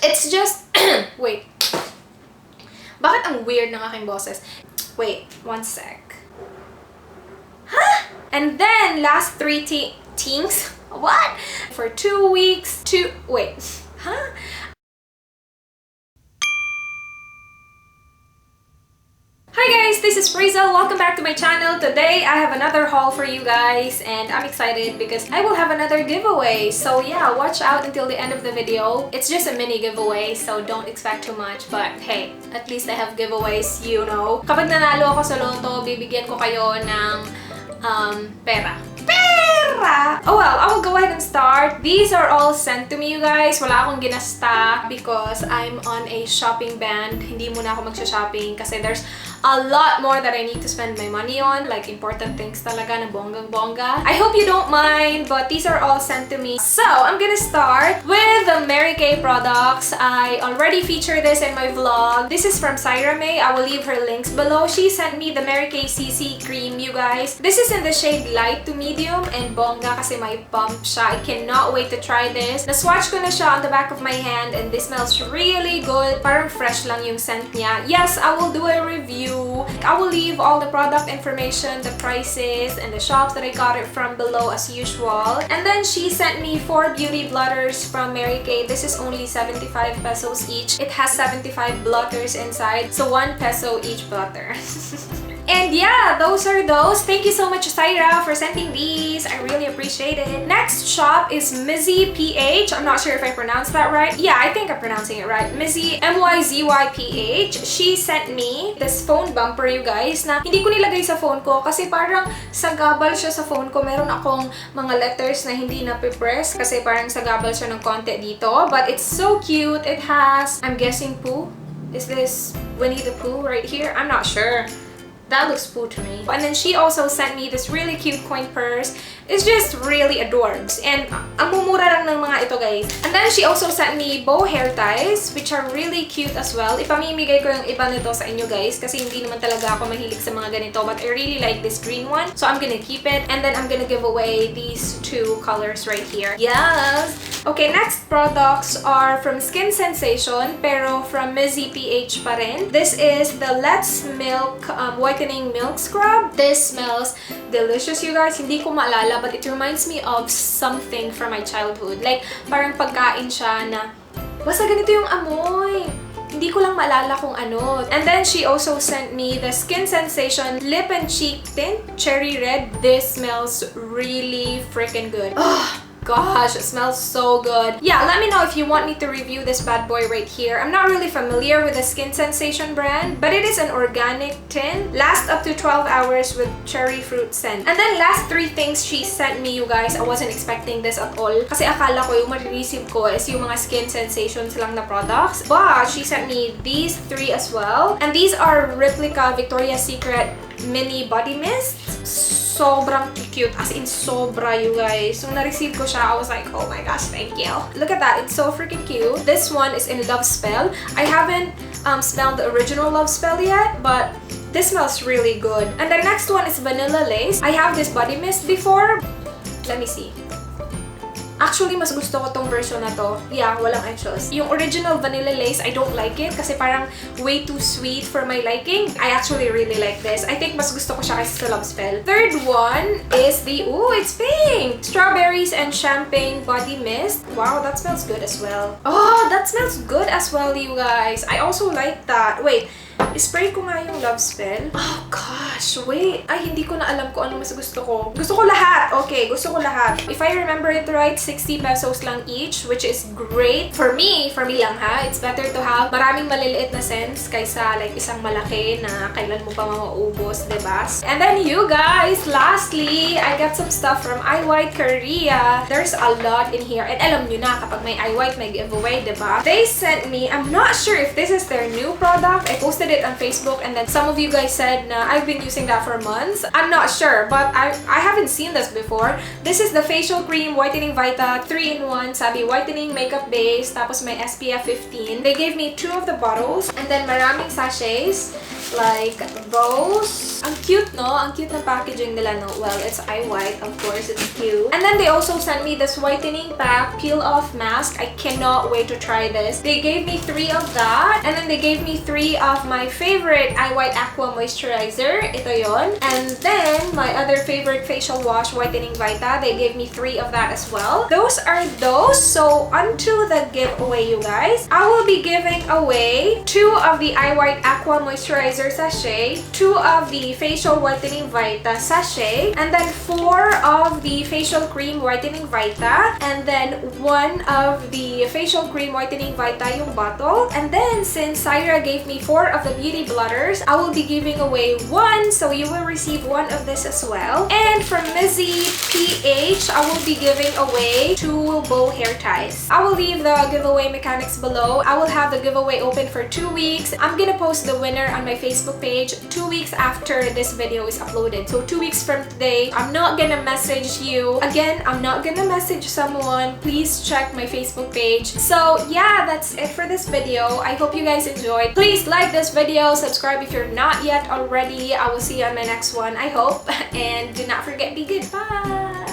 It's just... Wait. Bakit ang weird ng aking boses? Wait, one sec. Huh? And then, last 3 things. What? For 2 weeks, wait. Huh? Hi guys, this is Rhaze. Welcome back to my channel. Today I have another haul for you guys and I'm excited because I will have another giveaway. So yeah, watch out until the end of the video. It's just a mini giveaway, so don't expect too much. But hey, at least I have giveaways, you know. Kapag nanalo ako sa loto, bibigyan ko kayo ng pera. Oh well, I will go ahead and start. These are all sent to me, you guys. Wala akong ginasta because I'm on a shopping ban. Hindi muna ako magsha-shopping kasi there's a lot more that I need to spend my money on, like important things talaga na bonggang-bongga. I hope you don't mind, but these are all sent to me. So, I'm gonna start with the Mary Kay products. I already featured this in my vlog. This is from cyramaegc. I will leave her links below. She sent me the Mary Kay CC cream, you guys. This is in the shade light to medium and bongga kasi may pump siya. I cannot wait to try this. Na-swatch ko na siya on the back of my hand and this smells really good. Parang fresh lang yung scent niya. Yes, I will do a review. I will leave all the product information, the prices, and the shops that I got it from below as usual. And then she sent me 4 beauty blotters from Mary Kay. This is only 75 pesos each. It has 75 blotters inside, so 1 peso each blotter. And yeah, those are those. Thank you so much, Syra, for sending these. I really appreciate it. Next shop is myzyph. I'm not sure if I pronounced that right. Yeah, I think I'm pronouncing it right. myzyph. She sent me this phone bumper, you guys, na hindi ko nilagay sa phone ko kasi parang sagabal siya sa phone ko. Meron akong mga letters na hindi na-press kasi parang sagabal siya ng konti dito. But it's so cute. It has, I'm guessing, Pooh. Is this Winnie the Pooh right here? I'm not sure. That looks Pooh to me. And then she also sent me this really cute coin purse. It's just really adorbs. And ang mumura lang ng mga ito, guys. And then she also sent me bow hair ties, which are really cute as well. Ipamimigay ko yung iba nito sa inyo, guys, kasi hindi naman talaga ako mahilig sa mga ganito. But I really like this green one, so I'm gonna keep it. And then I'm gonna give away these 2 colors right here. Yes! Okay, next products are from Skin Sensation, pero from myzyph pa rin. This is the Let's Milk Whitening Milk Scrub. This smells delicious, you guys. Hindi ko maalala, but it reminds me of something from my childhood. Like, parang pagkain siya na, basta ganito yung amoy. Hindi ko lang maalala kung ano. And then she also sent me the Skin Sensation Lip and Cheek Tint Cherry Red. This smells really freaking good. Gosh, it smells so good. Yeah, let me know if you want me to review this bad boy right here. I'm not really familiar with the Skin Sensation brand, but it is an organic tint. Lasts up to 12 hours with cherry fruit scent. And then last 3 things she sent me, you guys. I wasn't expecting this at all. Kasi akala ko yung ma-receive ko is yung mga Skin Sensations lang na products. But she sent me these 3 as well. And these are replica Victoria's Secret mini body mist. Sobrang cute, as in sobra, you guys. So na-receive ko siya, I was like, oh my gosh, thank you. Look at that, it's so freaking cute. This one is in Love Spell. I haven't smelled the original Love Spell yet, but this smells really good. And the next one is Vanilla Lace. I have this body mist before. Let me see. Actually, mas gusto ko tong version na to. Yeah, walang eggshells. Yung original Vanilla Lace, I don't like it kasi parang way too sweet for my liking. I actually really like this. I think mas gusto ko siya kaysa sa Love Spell. Third one is the, ooh, it's pink! Strawberries and Champagne Body Mist. Wow, that smells good as well. Oh, that smells good as well, you guys. I also like that. Wait, spray ko nga yung Love Spell. Oh gosh, wait. Ay, hindi ko na alam kung ano mas gusto ko. Gusto ko lahat. Okay, gusto ko lahat. If I remember it right, 60 pesos lang each, which is great. For me lang ha. It's better to have maraming maliliit na scents kaysa like isang malaki na kailan mo pa mauubos, diba? And then you guys, lastly, I got some stuff from iwhitekorea. There's a lot in here. And alam nyo na, kapag may iwhite, may giveaway, diba? They sent me, I'm not sure if this is their new product. I posted posted it on Facebook, and then some of you guys said na I've been using that for months. I'm not sure, but I haven't seen this before. This is the facial cream Whitening Vita 3-in-1. Sabi whitening, makeup base, tapos may SPF 15. They gave me 2 of the bottles, and then maraming sachets like those. Ang cute, no? Ang cute ng packaging nila, no? Well, it's IWhite, of course, it's cute. And then they also sent me this whitening pack peel off mask. I cannot wait to try this. They gave me 3 of that, and then they gave me 3 of my favorite iWhite Aqua Moisturizer. Ito yon. And then my other favorite facial wash, Whitening Vita, they gave me 3 of that as well. Those are those. So onto the giveaway, you guys. I will be giving away 2 of the iWhite Aqua Moisturizer sachet, 2 of the facial Whitening Vita sachet, and then 4 of the facial cream Whitening Vita, and then 1 of the facial cream Whitening Vita yung bottle. And then since Syra gave me 4 of the beauty blotters, I will be giving away 1, so you will receive 1 of this as well. And from myzyph, I will be giving away 2 bow hair ties. I will leave the giveaway mechanics below. I will have the giveaway open for 2 weeks. I'm gonna post the winner on my Facebook page 2 weeks after this video is uploaded. So 2 weeks from today, I'm not gonna message you. Again, I'm not gonna message someone. Please check my Facebook page. So yeah, that's it for this video. I hope you guys enjoyed. Please like this video, subscribe if you're not yet already. I will see you on my next one, I hope. And do not forget, be good. Bye!